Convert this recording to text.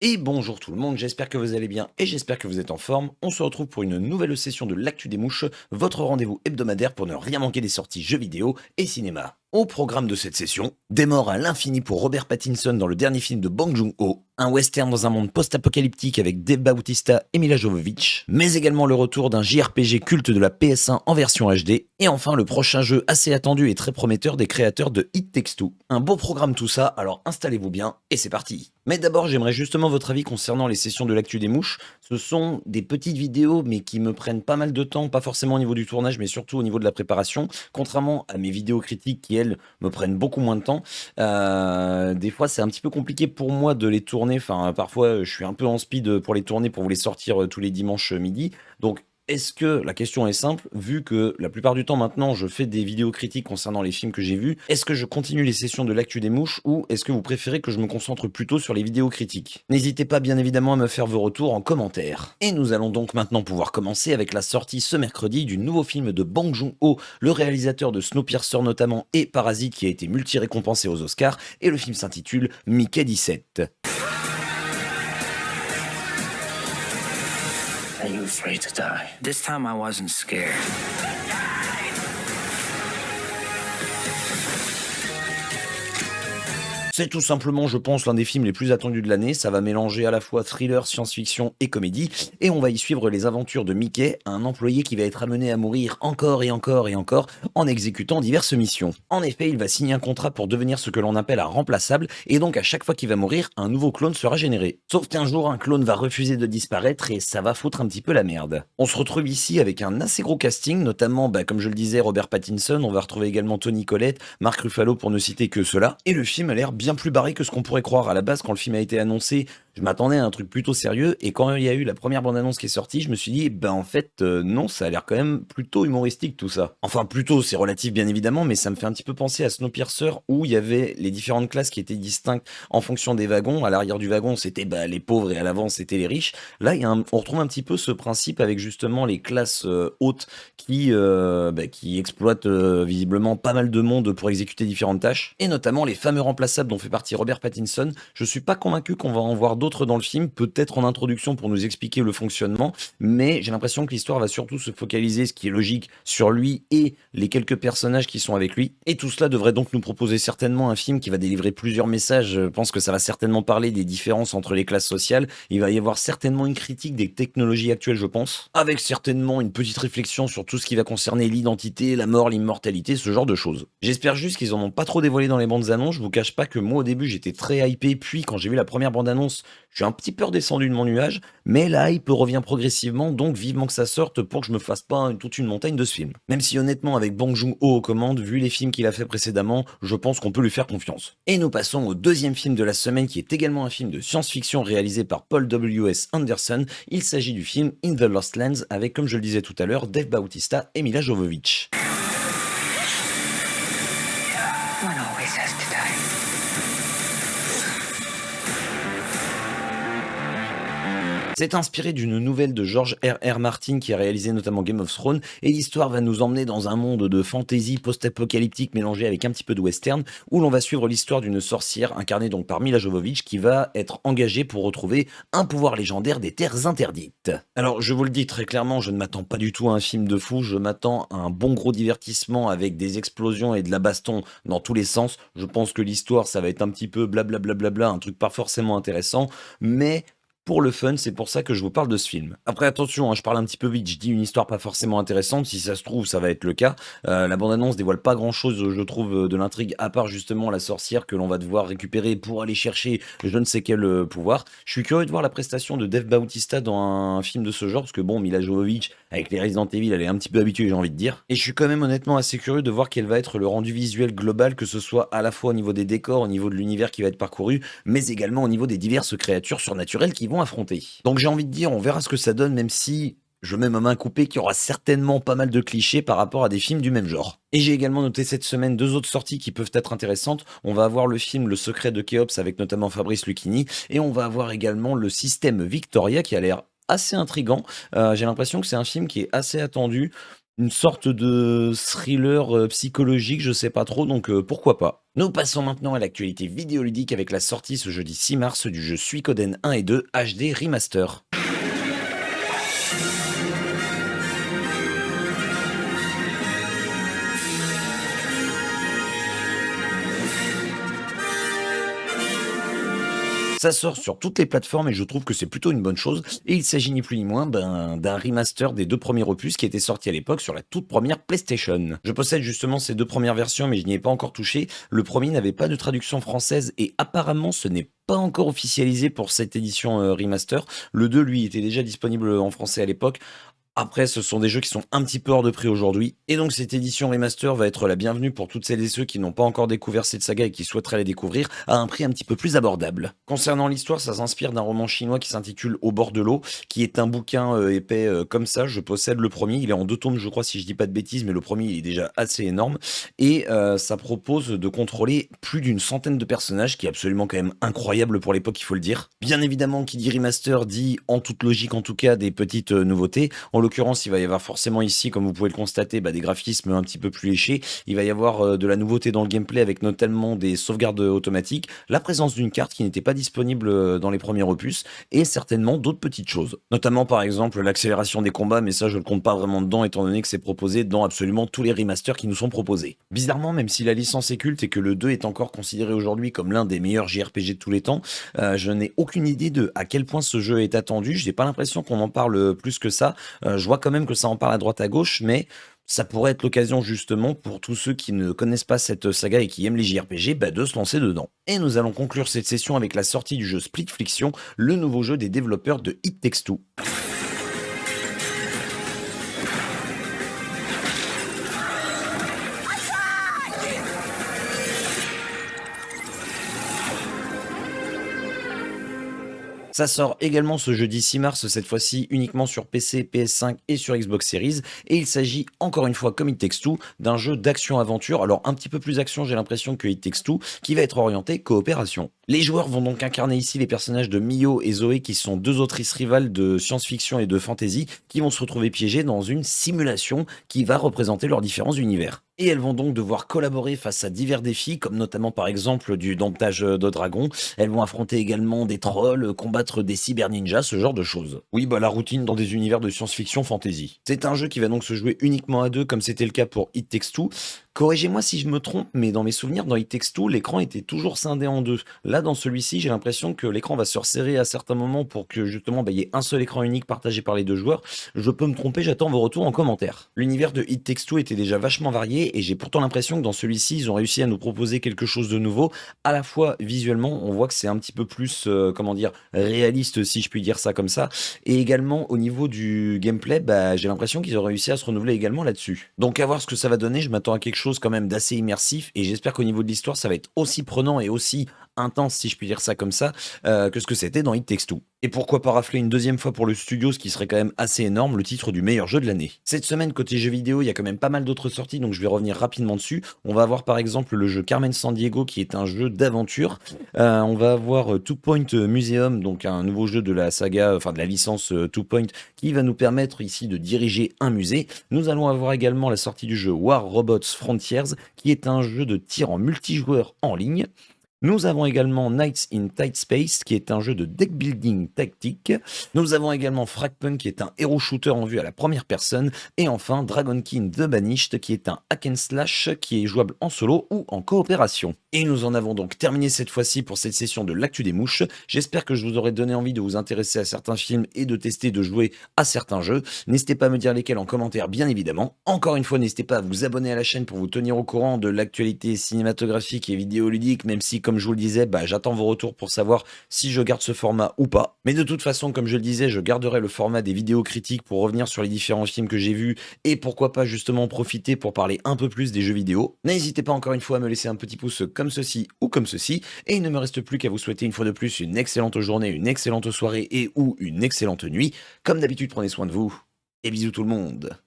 Et bonjour tout le monde, j'espère que vous allez bien et j'espère que vous êtes en forme. On se retrouve pour une nouvelle session de l'Actu des Mouches, votre rendez-vous hebdomadaire pour ne rien manquer des sorties jeux vidéo et cinéma. Au programme de cette session, des morts à l'infini pour Robert Pattinson dans le dernier film de Bong Joon-ho, un western dans un monde post-apocalyptique avec Dave Bautista et Mila Jovovich, mais également le retour d'un JRPG culte de la PS1 en version HD, et enfin le prochain jeu assez attendu et très prometteur des créateurs de It Takes Two. Un beau programme tout ça, alors installez-vous bien et c'est parti. Mais d'abord, j'aimerais justement votre avis concernant les sessions de l'Actu des Mouches. Ce sont des petites vidéos, mais qui me prennent pas mal de temps, pas forcément au niveau du tournage, mais surtout au niveau de la préparation. Contrairement à mes vidéos critiques qui, elles, me prennent beaucoup moins de temps. Des fois, c'est un petit peu compliqué pour moi de les tourner. Enfin, parfois, je suis un peu en speed pour les tourner, pour vous les sortir tous les dimanches midi. Donc, est-ce que, la question est simple, vu que la plupart du temps maintenant je fais des vidéos critiques concernant les films que j'ai vus, est-ce que je continue les sessions de l'Actu des Mouches ou est-ce que vous préférez que je me concentre plutôt sur les vidéos critiques? N'hésitez pas bien évidemment à me faire vos retours en commentaire. Et nous allons donc maintenant pouvoir commencer avec la sortie ce mercredi du nouveau film de Bong Joon-ho, le réalisateur de Snowpiercer notamment et Parasite qui a été multi-récompensé aux Oscars, et le film s'intitule Mickey 17. Are you afraid to die? This time I wasn't scared. C'est tout simplement, je pense, l'un des films les plus attendus de l'année. Ça va mélanger à la fois thriller, science-fiction et comédie. Et on va y suivre les aventures de Mickey, un employé qui va être amené à mourir encore et encore et encore en exécutant diverses missions. En effet, il va signer un contrat pour devenir ce que l'on appelle un remplaçable, et donc à chaque fois qu'il va mourir, un nouveau clone sera généré. Sauf qu'un jour, un clone va refuser de disparaître et ça va foutre un petit peu la merde. On se retrouve ici avec un assez gros casting, notamment, comme je le disais, Robert Pattinson. On va retrouver également Toni Collette, Mark Ruffalo pour ne citer que cela. Et le film a l'air bien plus barré que ce qu'on pourrait croire. À la base, quand le film a été annoncé, je m'attendais à un truc plutôt sérieux, et quand il y a eu la première bande-annonce qui est sortie, je me suis dit, en fait, non, ça a l'air quand même plutôt humoristique tout ça. Enfin, plutôt, c'est relatif bien évidemment, mais ça me fait un petit peu penser à Snowpiercer, où il y avait les différentes classes qui étaient distinctes en fonction des wagons. À l'arrière du wagon, c'était les pauvres, et à l'avant, c'était les riches. Là, on retrouve un petit peu ce principe avec justement les classes hautes qui exploitent visiblement pas mal de monde pour exécuter différentes tâches, et notamment les fameux remplaçables dont fait partie Robert Pattinson. Je suis pas convaincu qu'on va en voir d'autres dans le film, peut-être en introduction pour nous expliquer le fonctionnement, mais j'ai l'impression que l'histoire va surtout se focaliser, ce qui est logique, sur lui et les quelques personnages qui sont avec lui. Et tout cela devrait donc nous proposer certainement un film qui va délivrer plusieurs messages. Je pense que ça va certainement parler des différences entre les classes sociales. Il va y avoir certainement une critique des technologies actuelles, je pense, avec certainement une petite réflexion sur tout ce qui va concerner l'identité, la mort, l'immortalité, ce genre de choses. J'espère juste qu'ils en ont pas trop dévoilé dans les bandes annonces. Je vous cache pas que moi au début j'étais très hypé, puis quand j'ai vu la première bande annonce, je suis un petit peu redescendu de mon nuage, mais la hype revient progressivement, donc vivement que ça sorte pour que je me fasse pas toute une montagne de ce film. Même si honnêtement, avec Bong Joon-ho aux commandes, vu les films qu'il a fait précédemment, je pense qu'on peut lui faire confiance. Et nous passons au deuxième film de la semaine, qui est également un film de science-fiction réalisé par Paul W.S. Anderson. Il s'agit du film In the Lost Lands, avec, comme je le disais tout à l'heure, Dave Bautista et Mila Jovovich. One always has to die. C'est inspiré d'une nouvelle de George R.R. Martin qui a réalisé notamment Game of Thrones, et l'histoire va nous emmener dans un monde de fantasy post-apocalyptique mélangé avec un petit peu de western, où l'on va suivre l'histoire d'une sorcière incarnée donc par Mila Jovovich qui va être engagée pour retrouver un pouvoir légendaire des terres interdites. Alors je vous le dis très clairement, je ne m'attends pas du tout à un film de fou, je m'attends à un bon gros divertissement avec des explosions et de la baston dans tous les sens. Je pense que l'histoire ça va être un petit peu blablabla, un truc pas forcément intéressant, mais pour le fun, c'est pour ça que je vous parle de ce film. Après attention, je parle un petit peu vite, je dis une histoire pas forcément intéressante, si ça se trouve ça va être le cas. La bande-annonce dévoile pas grand-chose, je trouve, de l'intrigue, à part justement la sorcière que l'on va devoir récupérer pour aller chercher je ne sais quel pouvoir. Je suis curieux de voir la prestation de Dave Bautista dans un film de ce genre, parce que bon, Mila Jovovich, avec les Resident Evil, elle est un petit peu habituée, j'ai envie de dire. Et je suis quand même honnêtement assez curieux de voir quel va être le rendu visuel global, que ce soit à la fois au niveau des décors, au niveau de l'univers qui va être parcouru, mais également au niveau des diverses créatures surnaturelles qui vont affronter. Donc j'ai envie de dire, on verra ce que ça donne, même si je mets ma main coupée qu'il y aura certainement pas mal de clichés par rapport à des films du même genre. Et j'ai également noté cette semaine deux autres sorties qui peuvent être intéressantes. On va avoir le film Le Secret de Khéops avec notamment Fabrice Lucchini, et on va avoir également le système Victoria qui a l'air assez intriguant. J'ai l'impression que c'est un film qui est assez attendu, une sorte de thriller psychologique, je sais pas trop, donc pourquoi pas. Nous passons maintenant à l'actualité vidéoludique avec la sortie ce jeudi 6 mars du jeu Suikoden 1 et 2 HD Remaster. Ça sort sur toutes les plateformes et je trouve que c'est plutôt une bonne chose. Et il s'agit ni plus ni moins d'un remaster des deux premiers opus qui étaient sortis à l'époque sur la toute première PlayStation. Je possède justement ces deux premières versions mais je n'y ai pas encore touché. Le premier n'avait pas de traduction française et apparemment ce n'est pas encore officialisé pour cette édition remaster. Le 2 lui était déjà disponible en français à l'époque. Après, ce sont des jeux qui sont un petit peu hors de prix aujourd'hui, et donc cette édition remaster va être la bienvenue pour toutes celles et ceux qui n'ont pas encore découvert cette saga et qui souhaiteraient la découvrir à un prix un petit peu plus abordable. Concernant l'histoire, ça s'inspire d'un roman chinois qui s'intitule Au bord de l'eau, qui est un bouquin épais comme ça. Je possède le premier, il est en 2 tomes je crois si je dis pas de bêtises, mais le premier il est déjà assez énorme, et ça propose de contrôler plus d'une centaine de personnages, qui est absolument quand même incroyable pour l'époque, il faut le dire. Bien évidemment, qui dit remaster dit, en toute logique en tout cas, des petites nouveautés. En l'occurrence, il va y avoir forcément ici, comme vous pouvez le constater, des graphismes un petit peu plus léchés. Il va y avoir de la nouveauté dans le gameplay avec notamment des sauvegardes automatiques, la présence d'une carte qui n'était pas disponible dans les premiers opus, et certainement d'autres petites choses. Notamment par exemple l'accélération des combats, mais ça je ne compte pas vraiment dedans étant donné que c'est proposé dans absolument tous les remasters qui nous sont proposés. Bizarrement, même si la licence est culte et que le 2 est encore considéré aujourd'hui comme l'un des meilleurs JRPG de tous les temps, je n'ai aucune idée de à quel point ce jeu est attendu. Je n'ai pas l'impression qu'on en parle plus que ça. Je vois quand même que ça en parle à droite à gauche, mais ça pourrait être l'occasion justement pour tous ceux qui ne connaissent pas cette saga et qui aiment les JRPG de se lancer dedans. Et nous allons conclure cette session avec la sortie du jeu Split Fiction, le nouveau jeu des développeurs de It Takes Two. Ça sort également ce jeudi 6 mars, cette fois-ci uniquement sur PC, PS5 et sur Xbox Series, et il s'agit encore une fois, comme It Takes Two, d'un jeu d'action-aventure, alors un petit peu plus action j'ai l'impression que It Takes Two, qui va être orienté coopération. Les joueurs vont donc incarner ici les personnages de Mio et Zoé, qui sont deux autrices rivales de science-fiction et de fantasy, qui vont se retrouver piégées dans une simulation qui va représenter leurs différents univers. Et elles vont donc devoir collaborer face à divers défis, comme notamment par exemple du domptage de dragons. Elles vont affronter également des trolls, combattre des cyber-ninjas, ce genre de choses. Oui, la routine dans des univers de science-fiction fantasy. C'est un jeu qui va donc se jouer uniquement à deux, comme c'était le cas pour It Takes Two. Corrigez-moi si je me trompe, mais dans mes souvenirs, dans It Takes Two, l'écran était toujours scindé en deux. Là, dans celui-ci, j'ai l'impression que l'écran va se resserrer à certains moments pour que justement il y ait un seul écran unique partagé par les deux joueurs. Je peux me tromper, j'attends vos retours en commentaire. L'univers de It Takes Two était déjà vachement varié et j'ai pourtant l'impression que dans celui-ci, ils ont réussi à nous proposer quelque chose de nouveau. À la fois visuellement, on voit que c'est un petit peu plus, réaliste si je puis dire ça comme ça. Et également au niveau du gameplay, j'ai l'impression qu'ils ont réussi à se renouveler également là-dessus. Donc à voir ce que ça va donner, je m'attends à quelque chose quand même d'assez immersif et j'espère qu'au niveau de l'histoire, ça va être aussi prenant et aussi intense, si je puis dire ça comme ça, que ce que c'était dans It Takes Two. Et pourquoi pas rafler une deuxième fois pour le studio, ce qui serait quand même assez énorme, le titre du meilleur jeu de l'année. Cette semaine, côté jeux vidéo, il y a quand même pas mal d'autres sorties, donc je vais revenir rapidement dessus. On va avoir par exemple le jeu Carmen Sandiego, qui est un jeu d'aventure. On va avoir Two Point Museum, donc un nouveau jeu de la saga, enfin de la licence Two Point, qui va nous permettre ici de diriger un musée. Nous allons avoir également la sortie du jeu War Robots Frontiers, qui est un jeu de tir en multijoueur en ligne. Nous avons également Nights in Tight Space, qui est un jeu de deck building tactique. Nous avons également Fragpunk, qui est un hero shooter en vue à la première personne. Et enfin, Dragon King The Banished, qui est un hack and slash qui est jouable en solo ou en coopération. Et nous en avons donc terminé cette fois-ci pour cette session de l'actu des mouches. J'espère que je vous aurai donné envie de vous intéresser à certains films et de tester, de jouer à certains jeux. N'hésitez pas à me dire lesquels en commentaire, bien évidemment. Encore une fois, n'hésitez pas à vous abonner à la chaîne pour vous tenir au courant de l'actualité cinématographique et vidéoludique, même si, comme je vous le disais, j'attends vos retours pour savoir si je garde ce format ou pas. Mais de toute façon, comme je le disais, je garderai le format des vidéos critiques pour revenir sur les différents films que j'ai vus et pourquoi pas justement profiter pour parler un peu plus des jeux vidéo. N'hésitez pas encore une fois à me laisser un petit pouce comme ceci ou comme ceci, et il ne me reste plus qu'à vous souhaiter une fois de plus une excellente journée, une excellente soirée et ou une excellente nuit. Comme d'habitude, prenez soin de vous, et bisous tout le monde.